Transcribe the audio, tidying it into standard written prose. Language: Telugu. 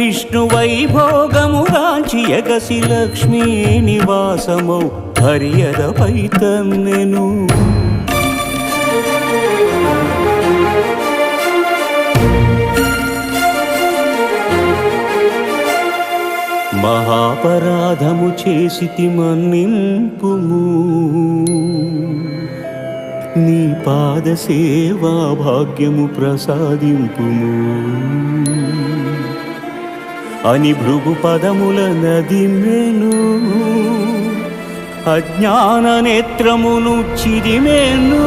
విష్ణు వైభోగముగాంచి ఎగసి లక్ష్మీ నివాసమౌ హరియదపై తన్నెను. మహాపరాధము చేసితి మన్నింపుము, నీ పాద సేవా భాగ్యము ప్రసాదింపుము అని భృగు పదముల నదిమెను. అజ్ఞాన నేత్రమును చిదిమెను.